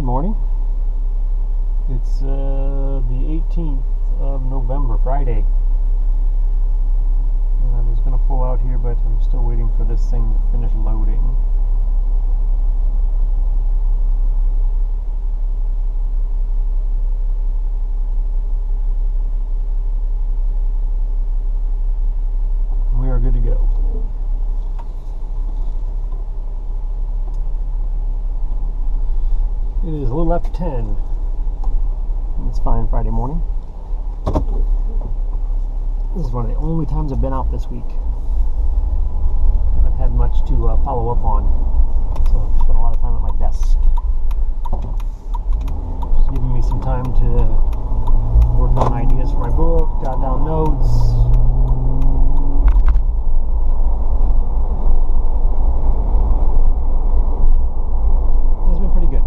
Good morning. It's the 18th of November, Friday. And I was going to pull out here, but I'm still waiting for this thing to finish loading. We are good to go. It is a little after 10. It's fine Friday morning. This is one of the only times I've been out this week. Haven't had much to follow up on, so I've spent a lot of time at my desk. Just giving me some time to work on ideas for my book, jot down notes. It's been pretty good.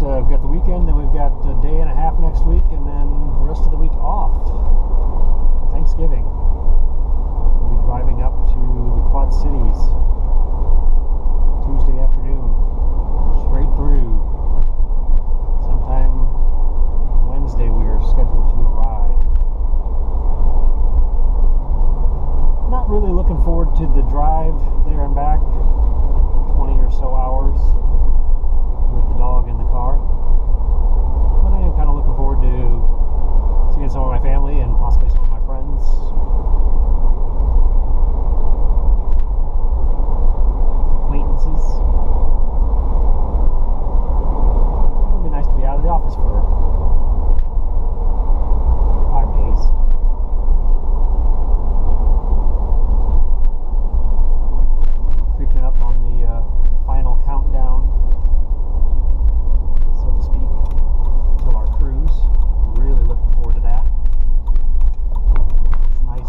We've got the weekend, then we've got a day and a half next week, and then the rest of the week off. Thanksgiving. We'll be driving up to the Quad Cities Tuesday afternoon, straight through. Sometime Wednesday we are scheduled to arrive. Not really looking forward to the drive there and back, 20 or so hours. With the dog in the car. But I am kind of looking forward to seeing some of my family and possibly some of my friends. Acquaintances. It would be nice to be out of the office for 5 days. Creeping up on the final countdown, so to speak, till our cruise. Really looking forward to that. It's nice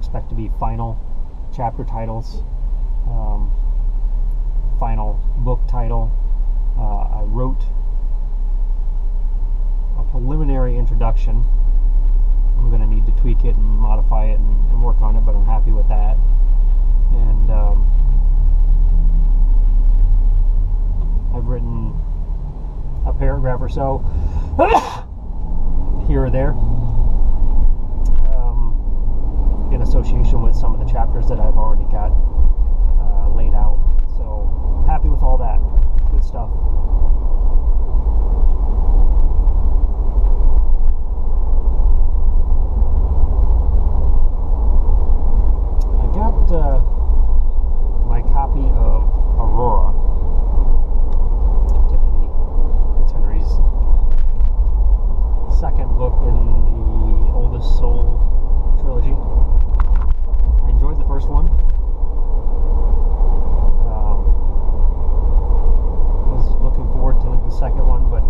expect to be final chapter titles, final book title. I wrote a preliminary introduction. I'm going to need to tweak it and modify it and work on it, but I'm happy with that. And I've written a paragraph or so here or there in association with some of the chapters that I've already got laid out. So happy with all that. Good stuff. I got my copy of Aurora, Tiffany Fitzhenry's second book in the Oldest Soul trilogy. I enjoyed the first one. Was looking forward to the second one, but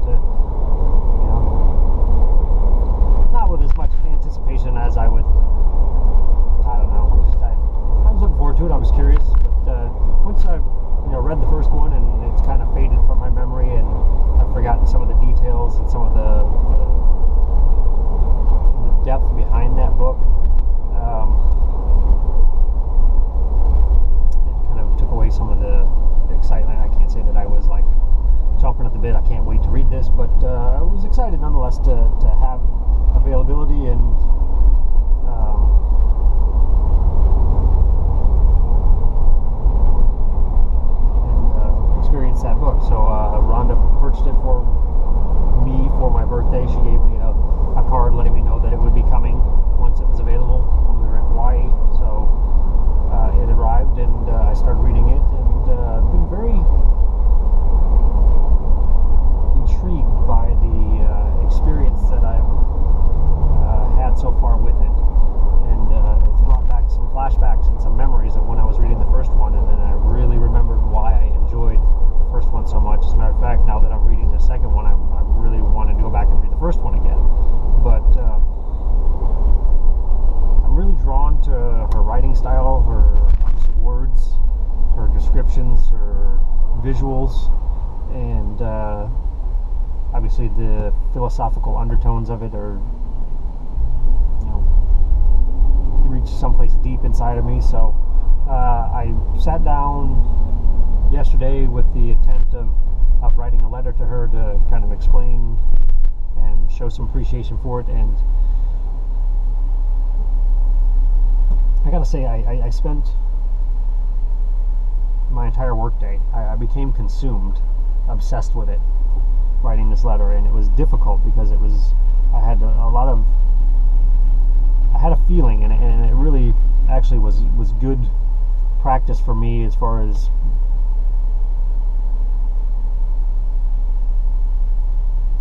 not with as much anticipation as I would. I don't know. I was looking forward to it. I was curious, but once I read the first one and it's kind of faded from my memory, and I've forgotten some of the details and some of the depth behind that book. It kind of took away some of the excitement. I can't say that I was like chomping at the bit. I can't wait to read this, but I was excited nonetheless to have availability and experience that book. So Rhonda purchased it for me for my birthday. She gave me a card letting me know that it would be coming once it was available when we were in Hawaii. So it arrived, and I started reading it, and I've been very intrigued by the experience that I've had so far with it, and it's brought back some flashbacks and some memories of when I was reading the first one, and then I really remembered why I enjoyed the first one so much. As a matter of fact, now that I'm reading the second one, I really want to go back and read the first one again. But I'm really drawn to her writing style, her use of words, her descriptions, her visuals, and obviously the philosophical undertones of it are, reach someplace deep inside of me. So I sat down yesterday with the intent of writing a letter to her to kind of explain and show some appreciation for it. And I gotta say, I spent my entire workday, I became consumed, obsessed with it, writing this letter. And it was difficult because I had a feeling, and it really actually was good practice for me as far as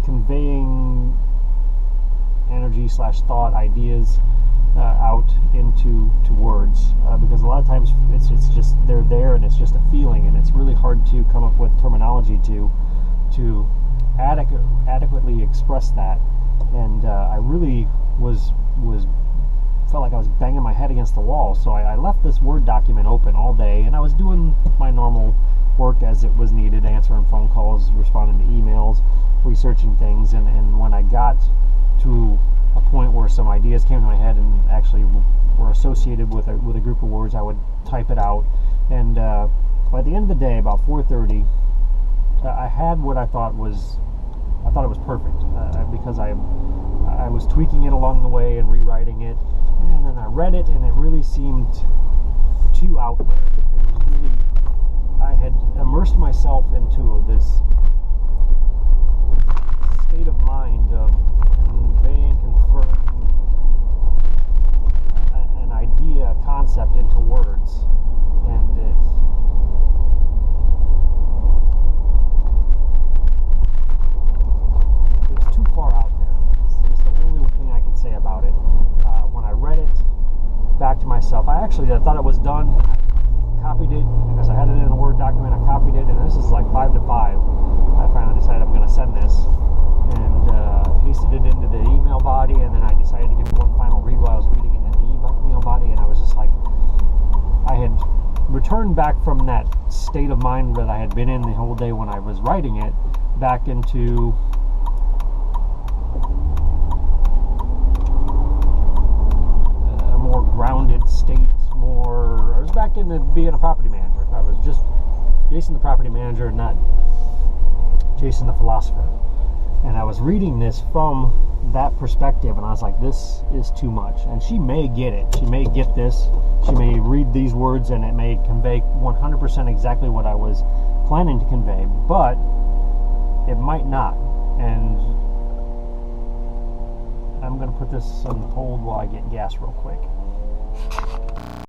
conveying energy / thought, ideas out into words, because a lot of times it's just they're there and it's just a feeling, and it's really hard to come up with terminology to adequately express that. And I really felt like I was banging my head against the wall. So I left this Word document open all day, and I was doing my normal work as it was needed, answering phone calls, responding to emails, researching things. And when I got to a point where some ideas came to my head and actually were associated with a group of words, I would type it out. And by the end of the day, about 4:30, I had what I thought it was perfect, because I was tweaking it along the way and rewriting it, and then I read it, and it really seemed too out there. It was really, I had immersed myself into this state of mind of conveying, confirming an idea, a concept into words, and it was too far out there. It's the only thing I can say about it. When I read it back to myself, I thought it was done. I copied it because I had it in a Word document. I copied it, and this is like 5 to 5. I finally decided I'm going to send this, and pasted it into the email body, and then I decided to give it one final read while I was reading it in the email body, and I was just turned back from that state of mind that I had been in the whole day when I was writing it, back into a more grounded state. I was back into being a property manager. I was just Jason the property manager, not Jason the philosopher. And I was reading this from that perspective, and I was like, this is too much. And she may get it. She may get this. She may read these words, and it may convey 100% exactly what I was planning to convey, but it might not. And I'm going to put this on hold while I get gas real quick.